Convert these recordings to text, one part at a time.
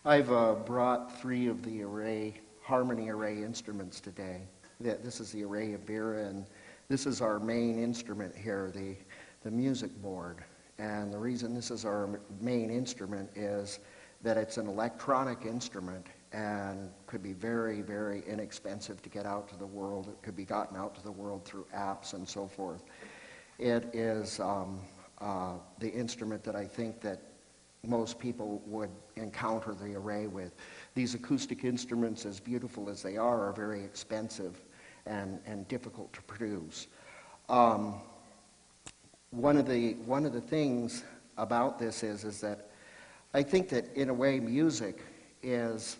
I've brought 3 of the harmony array instruments today. This is the array of Vera, and this is our main instrument here, the music board. And the reason this is our main instrument is that it's an electronic instrument and could be very, very inexpensive to get out to the world. It could be gotten out to the world through apps and so forth. It is the instrument that I think that most people would encounter the array with. These acoustic instruments, as beautiful as they are very expensive and difficult to produce. One of the things about this is that I think that in a way music is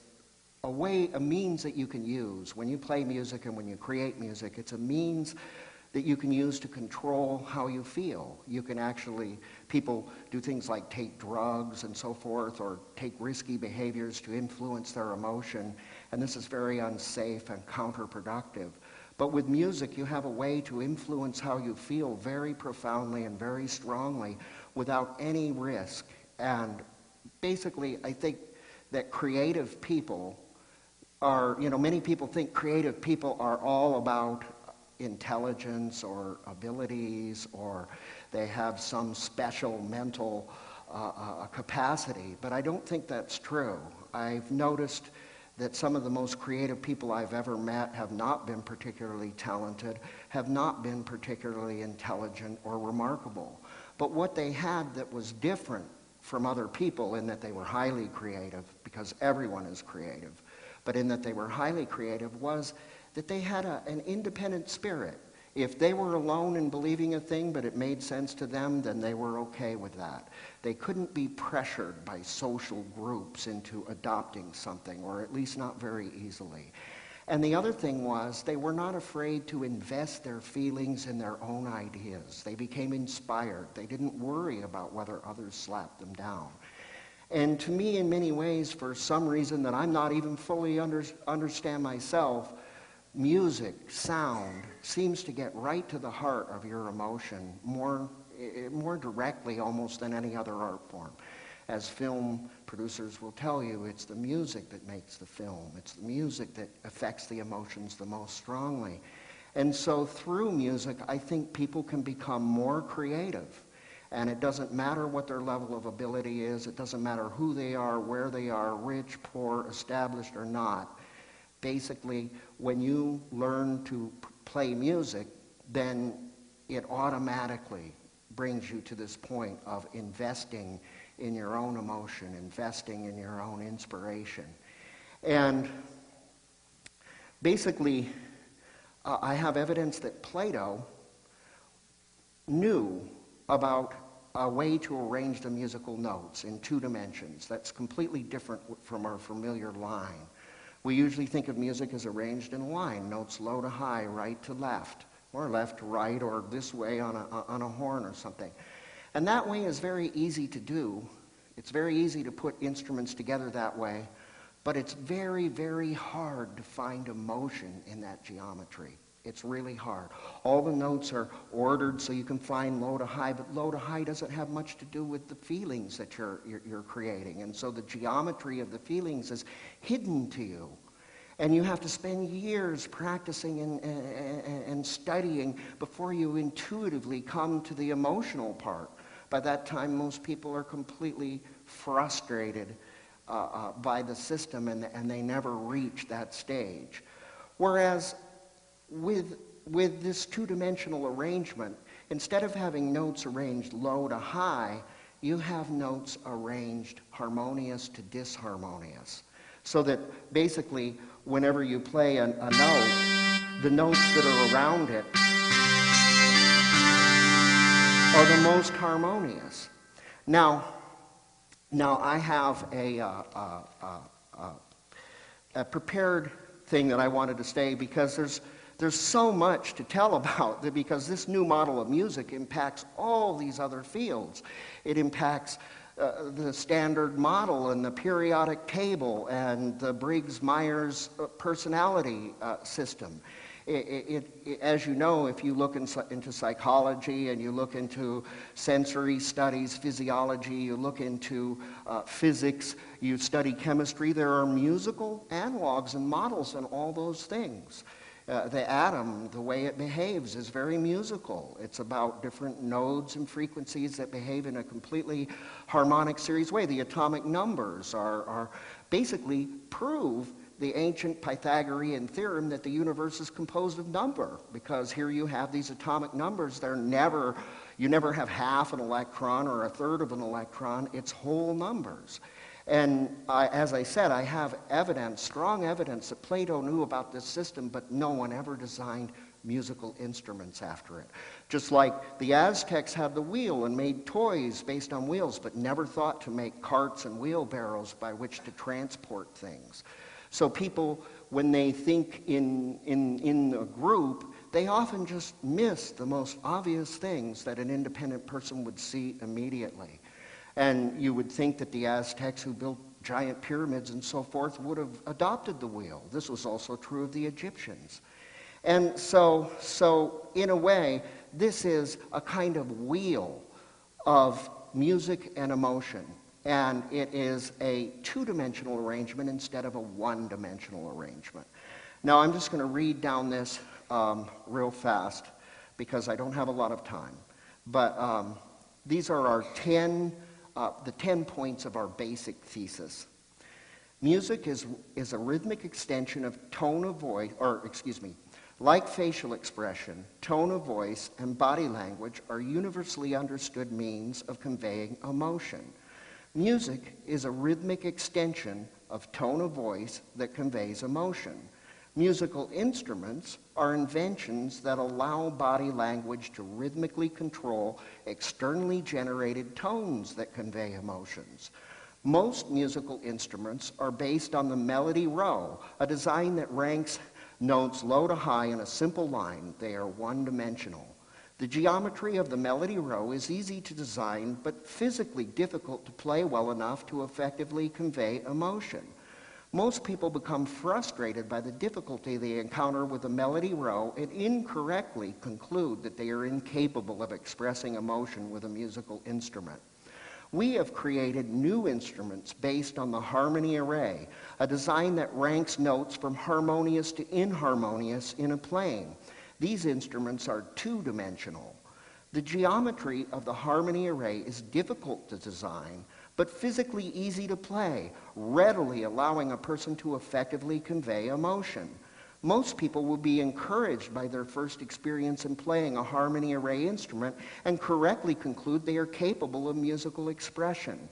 a means that you can use. When you play music and when you create music, it's a means that you can use to control how you feel. You can actually, people do things like take drugs and so forth, or take risky behaviors to influence their emotion, and this is very unsafe and counterproductive. But with music, you have a way to influence how you feel very profoundly and very strongly without any risk. And basically, I think that creative people are, many people think creative people are all about intelligence or abilities, or they have some special mental capacity, but I don't think that's true. I've noticed that some of the most creative people I've ever met have not been particularly talented, have not been particularly intelligent or remarkable. But what they had that was different from other people, in that they were highly creative, because everyone is creative, but in that they were highly creative, was that they had an independent spirit. If they were alone in believing a thing, but it made sense to them, then they were okay with that. They couldn't be pressured by social groups into adopting something, or at least not very easily. And the other thing was, they were not afraid to invest their feelings in their own ideas. They became inspired. They didn't worry about whether others slapped them down. And to me, in many ways, for some reason that I'm not even fully understand myself, music, sound, seems to get right to the heart of your emotion more directly almost than any other art form. As film producers will tell you, it's the music that makes the film. It's the music that affects the emotions the most strongly. And so through music, I think people can become more creative. And it doesn't matter what their level of ability is. It doesn't matter who they are, where they are, rich, poor, established, or not. Basically, when you learn to play music, then it automatically brings you to this point of investing in your own emotion, investing in your own inspiration. And basically, I have evidence that Plato knew about a way to arrange the musical notes in 2 dimensions. That's completely different from our familiar line. We usually think of music as arranged in a line, notes low to high, right to left, or left to right, or this way on a horn or something. And that way is very easy to do. It's very easy to put instruments together that way, but it's very, very hard to find emotion in that geometry. It's really hard. All the notes are ordered so you can find low to high, but low to high doesn't have much to do with the feelings that you're creating. And so the geometry of the feelings is hidden to you. And you have to spend years practicing and studying before you intuitively come to the emotional part. By that time, most people are completely frustrated by the system, and they never reach that stage. Whereas with this 2-dimensional arrangement, instead of having notes arranged low to high, you have notes arranged harmonious to disharmonious. So that basically, whenever you play a note, the notes that are around it are the most harmonious. Now I have a prepared thing that I wanted to say, because there's so much to tell about, because this new model of music impacts all these other fields. It impacts the standard model and the periodic table and the Briggs-Myers personality system. As you know, if you look into psychology and you look into sensory studies, physiology, you look into physics, you study chemistry, there are musical analogs and models in all those things. The atom, the way it behaves, is very musical. It's about different nodes and frequencies that behave in a completely harmonic series way. The atomic numbers are basically prove the ancient Pythagorean theorem that the universe is composed of number, because here you have these atomic numbers. You never have half an electron or a third of an electron. It's whole numbers. And as I said, I have evidence, strong evidence, that Plato knew about this system, but no one ever designed musical instruments after it. Just like the Aztecs had the wheel and made toys based on wheels, but never thought to make carts and wheelbarrows by which to transport things. So people, when they think in a group, they often just miss the most obvious things that an independent person would see immediately. And you would think that the Aztecs, who built giant pyramids and so forth, would have adopted the wheel. This was also true of the Egyptians. And so in a way, this is a kind of wheel of music and emotion. And it is a two-dimensional arrangement instead of a one-dimensional arrangement. Now, I'm just going to read down this real fast because I don't have a lot of time. But these are our the 10 points of our basic thesis. Music is a rhythmic extension of tone of voice, like facial expression, tone of voice, and body language are universally understood means of conveying emotion. Music is a rhythmic extension of tone of voice that conveys emotion. Musical instruments are inventions that allow body language to rhythmically control externally generated tones that convey emotions. Most musical instruments are based on the melody row, a design that ranks notes low to high in a simple line. They are one-dimensional. The geometry of the melody row is easy to design, but physically difficult to play well enough to effectively convey emotion. Most people become frustrated by the difficulty they encounter with the melody row and incorrectly conclude that they are incapable of expressing emotion with a musical instrument. We have created new instruments based on the harmony array, a design that ranks notes from harmonious to inharmonious in a plane. These instruments are two-dimensional. The geometry of the harmony array is difficult to design, but physically easy to play, readily allowing a person to effectively convey emotion. Most people will be encouraged by their first experience in playing a harmony array instrument and correctly conclude they are capable of musical expression.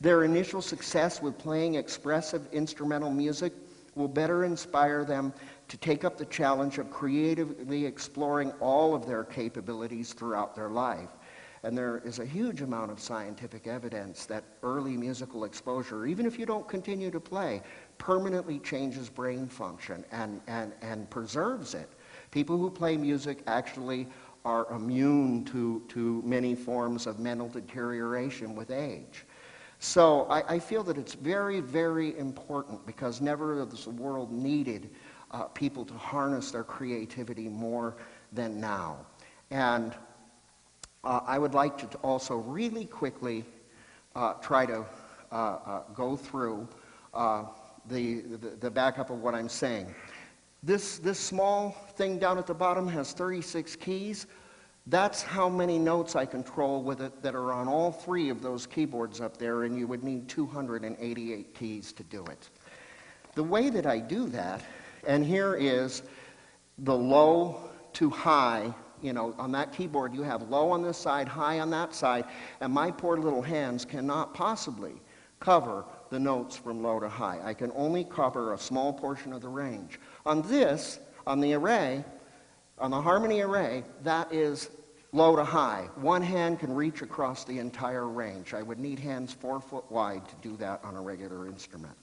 Their initial success with playing expressive instrumental music will better inspire them to take up the challenge of creatively exploring all of their capabilities throughout their life. And there is a huge amount of scientific evidence that early musical exposure, even if you don't continue to play, permanently changes brain function and preserves it. People who play music actually are immune to many forms of mental deterioration with age. So I feel that it's very, very important, because never has the world needed people to harness their creativity more than now. And I would like to also really quickly try to go through the backup of what I'm saying. This small thing down at the bottom has 36 keys. That's how many notes I control with it that are on all three of those keyboards up there, and you would need 288 keys to do it. The way that I do that, and here is the low to high. You know, on that keyboard you have low on this side, high on that side, and my poor little hands cannot possibly cover the notes from low to high. I can only cover a small portion of the range. On this, on the array, on the harmony array, that is low to high. One hand can reach across the entire range. I would need hands 4 foot wide to do that on a regular instrument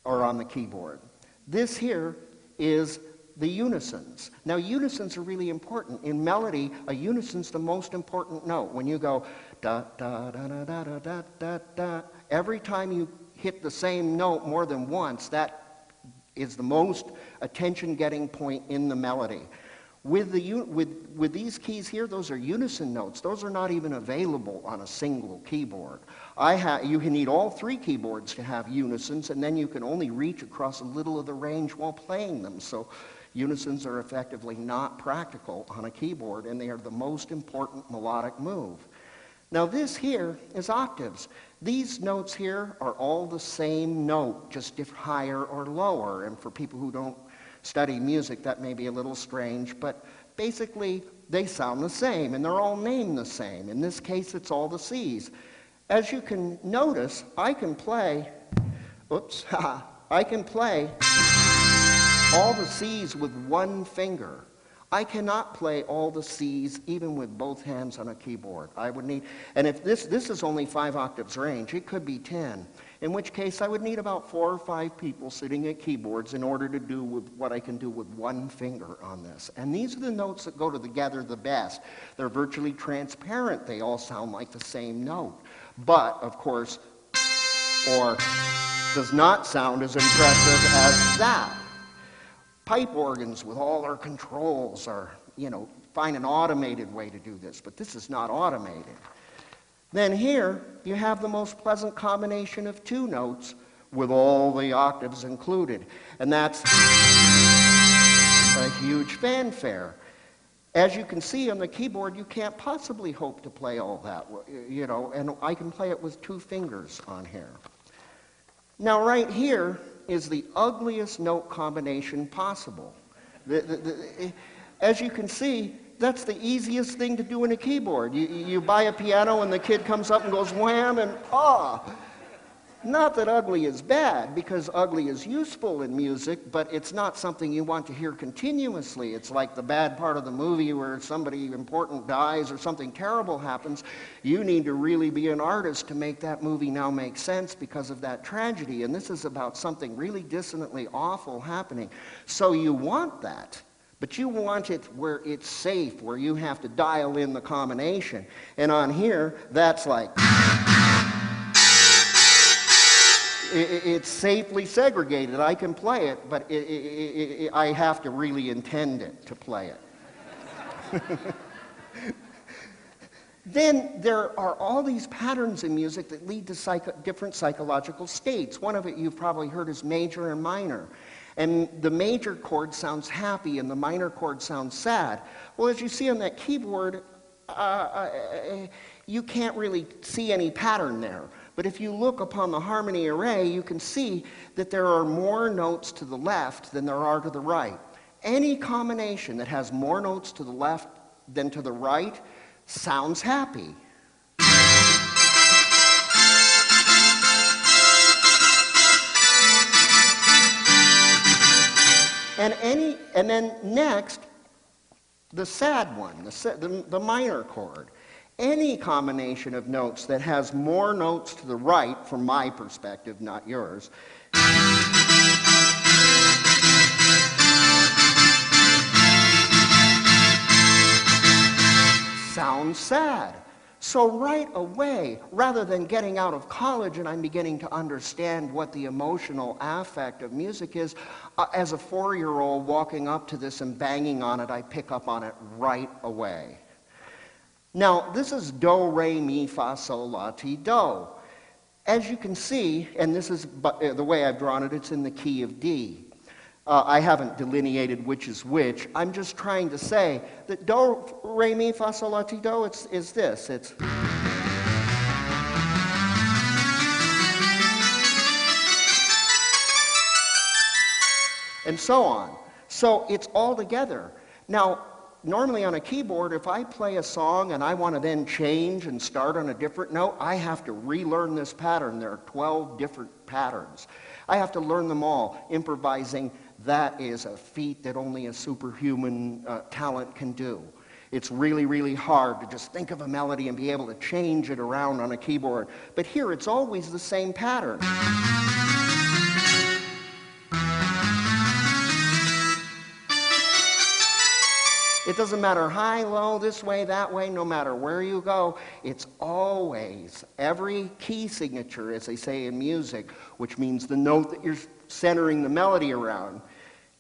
or on the keyboard. This here is the unisons. Now, unisons are really important. In melody, a unison's the most important note. When you go da, da, da, da, da, da, da, da, da. Every time you hit the same note more than once, that is the most attention-getting point in the melody. With these keys here, those are unison notes. Those are not even available on a single keyboard. You can need all three keyboards to have unisons, and then you can only reach across a little of the range while playing them. So unisons are effectively not practical on a keyboard, and they are the most important melodic move. Now this here is octaves. These notes here are all the same note, just higher or lower. And for people who don't study music, that may be a little strange, but basically they sound the same, and they're all named the same. In this case, it's all the C's. As you can notice, I can play all the C's with one finger. I cannot play all the C's even with both hands on a keyboard. I would need, and if this is only 5 octaves range, it could be 10, in which case I would need about 4 or 5 people sitting at keyboards in order to do with what I can do with one finger on this. And these are the notes that go together the best. They're virtually transparent. They all sound like the same note. But, of course, or does not sound as impressive as that. Pipe organs with all their controls are, find an automated way to do this, but this is not automated. Then here, you have the most pleasant combination of 2 notes with all the octaves included, and that's a huge fanfare. As you can see on the keyboard, you can't possibly hope to play all that, and I can play it with 2 fingers on here. Now right here is the ugliest note combination possible. As you can see, that's the easiest thing to do in a keyboard. You buy a piano and the kid comes up and goes wham and ah. Not that ugly is bad, because ugly is useful in music, but it's not something you want to hear continuously. It's like the bad part of the movie where somebody important dies or something terrible happens. You need to really be an artist to make that movie now make sense because of that tragedy. And this is about something really dissonantly awful happening. So you want that, but you want it where it's safe, where you have to dial in the combination. And on here, that's like... It's safely segregated. I can play it, but I have to really intend it to play it. Then there are all these patterns in music that lead to different psychological states. One of it you've probably heard is major and minor. And the major chord sounds happy and the minor chord sounds sad. Well, as you see on that keyboard, you can't really see any pattern there. But if you look upon the harmony array, you can see that there are more notes to the left than there are to the right. Any combination that has more notes to the left than to the right sounds happy. And then next, the sad one, the minor chord. Any combination of notes that has more notes to the right, from my perspective, not yours, sounds sad. So right away, rather than getting out of college and I'm beginning to understand what the emotional affect of music is, as a 4-year-old walking up to this and banging on it, I pick up on it right away. Now, this is do, re, mi, fa, sol, la, ti, do. As you can see, and this is the way I've drawn it, it's in the key of D. I haven't delineated which is which. I'm just trying to say that do, re, mi, fa, sol, la, ti, do is this. It's... and so on. So it's all together. Now, normally on a keyboard, if I play a song and I want to then change and start on a different note, I have to relearn this pattern. There are 12 different patterns. I have to learn them all. Improvising, that is a feat that only a superhuman talent can do. It's really, really hard to just think of a melody and be able to change it around on a keyboard. But here, it's always the same pattern. It doesn't matter high, low, this way, that way, no matter where you go. It's always, every key signature, as they say in music, which means the note that you're centering the melody around,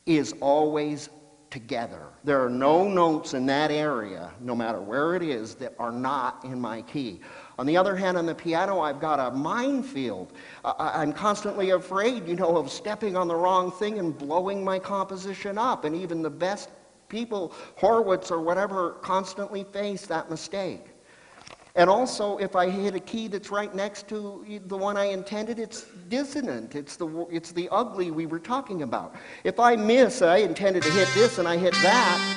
is always together. There are no notes in that area, no matter where it is, that are not in my key. On the other hand, on the piano, I've got a minefield. I'm constantly afraid, of stepping on the wrong thing and blowing my composition up. And even the best people, Horowitz or whatever, constantly face that mistake. And also, if I hit a key that's right next to the one I intended, it's dissonant. It's the ugly we were talking about. If I miss, I intended to hit this and I hit that,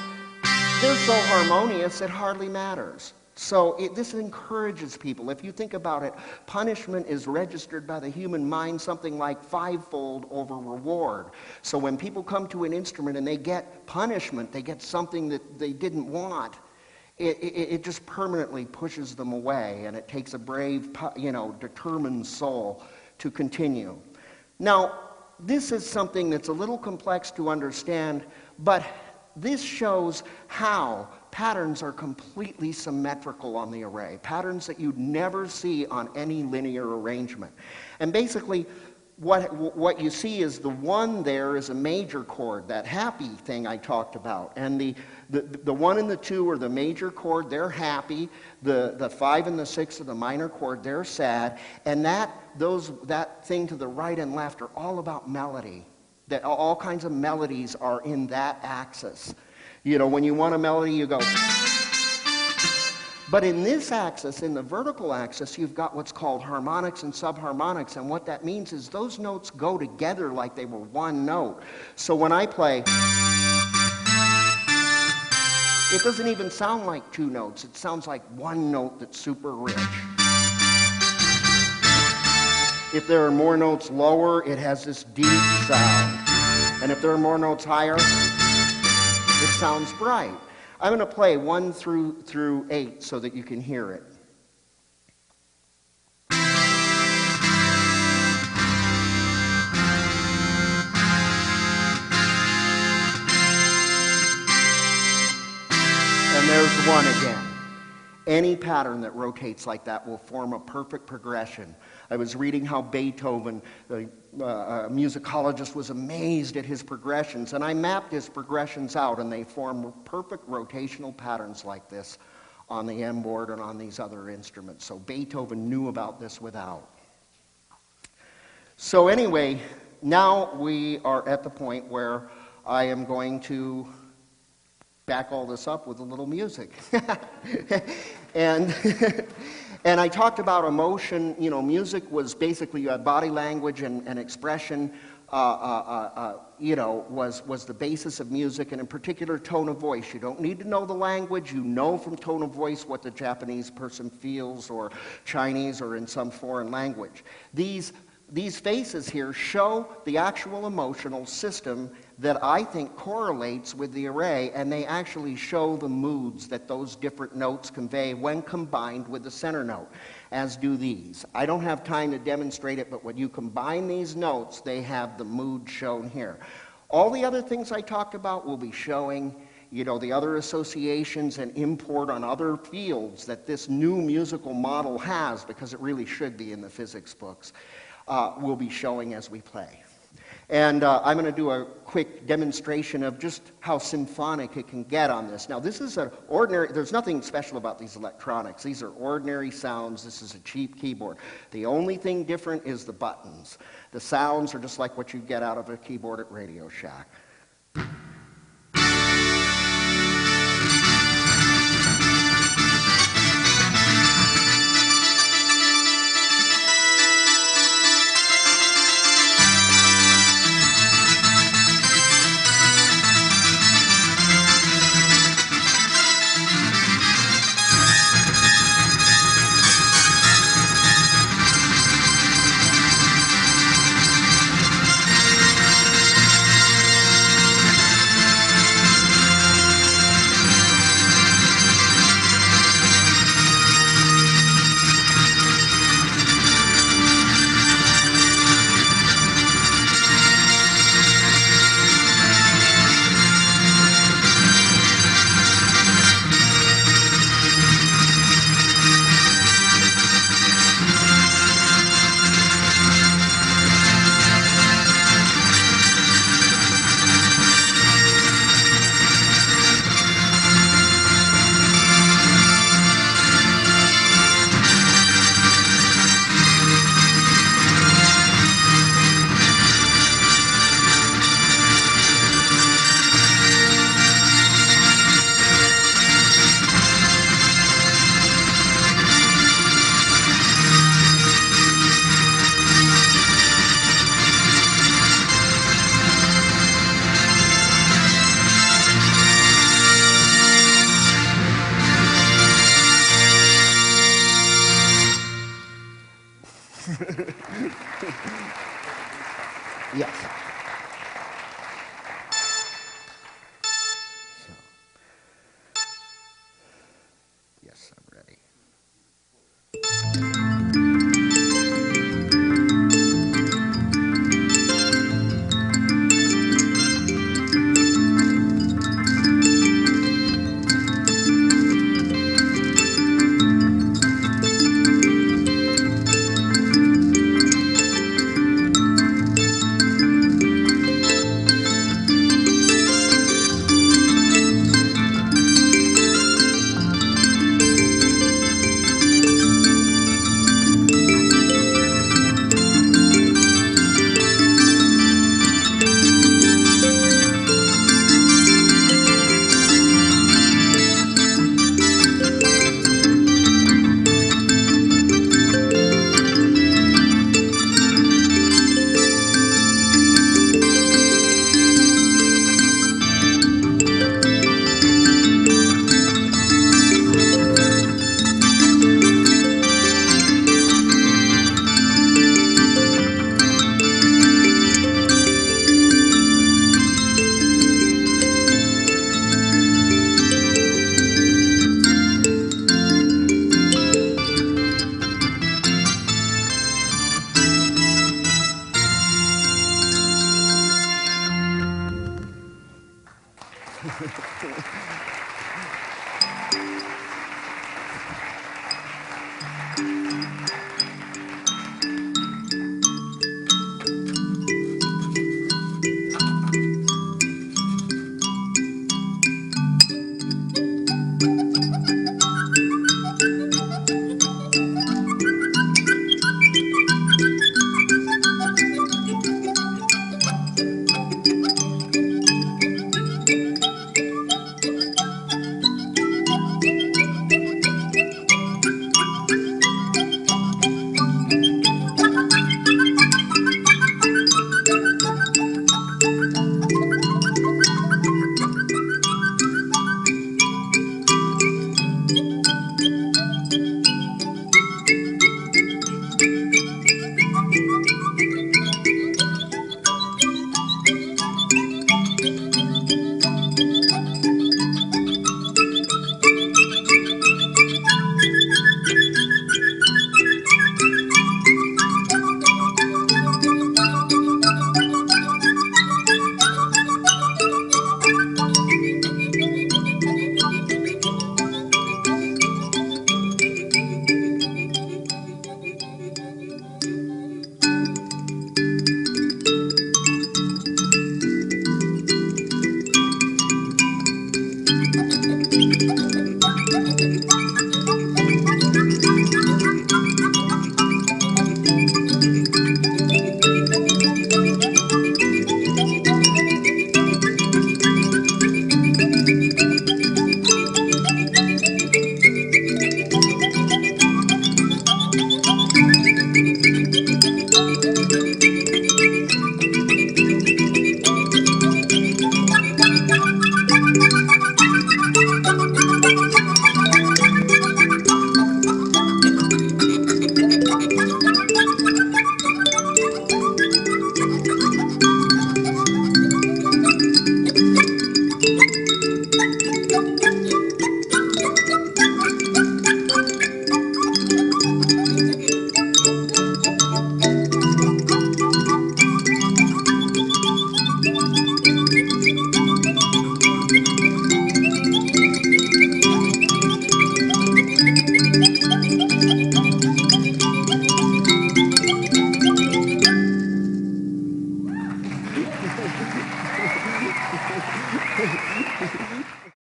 they're so harmonious it hardly matters. So this encourages people. If you think about it, punishment is registered by the human mind something like fivefold over reward. So when people come to an instrument and they get punishment, they get something that they didn't want, it just permanently pushes them away, and it takes a brave, determined soul to continue. Now, this is something that's a little complex to understand, but this shows how patterns are completely symmetrical on the array, patterns that you'd never see on any linear arrangement. And basically, what you see is the one there is a major chord, that happy thing I talked about. And the one and the two are the major chord, they're happy. The 5 and the 6 are the minor chord, they're sad. And that thing to the right and left are all about melody. That all kinds of melodies are in that axis. When you want a melody, you go. But in this axis, in the vertical axis, you've got what's called harmonics and subharmonics. And what that means is those notes go together like they were one note. So when I play, it doesn't even sound like two notes. It sounds like one note that's super rich. If there are more notes lower, it has this deep sound. And if there are more notes higher, it sounds bright. I'm going to play 1 through 8 so that you can hear it. And there's 1 again. Any pattern that rotates like that will form a perfect progression. I was reading how Beethoven, a musicologist, was amazed at his progressions, and I mapped his progressions out, and they form perfect rotational patterns like this on the M board and on these other instruments. So Beethoven knew about this without. So anyway, now we are at the point where I am going to back all this up with a little music. And I talked about emotion. Music was basically, you had body language and expression, was the basis of music, and in particular tone of voice. You don't need to know the language. You know from tone of voice what the Japanese person feels, or Chinese, or in some foreign language. These faces here show the actual emotional system that I think correlates with the array, and they actually show the moods that those different notes convey when combined with the center note, as do these. I don't have time to demonstrate it, but when you combine these notes, they have the mood shown here. All the other things I talked about will be showing, the other associations and import on other fields that this new musical model has, because it really should be in the physics books, will be showing as we play. And I'm going to do a quick demonstration of just how symphonic it can get on this. Now, this is an ordinary, there's nothing special about these electronics. These are ordinary sounds. This is a cheap keyboard. The only thing different is the buttons. The sounds are just like what you get out of a keyboard at Radio Shack.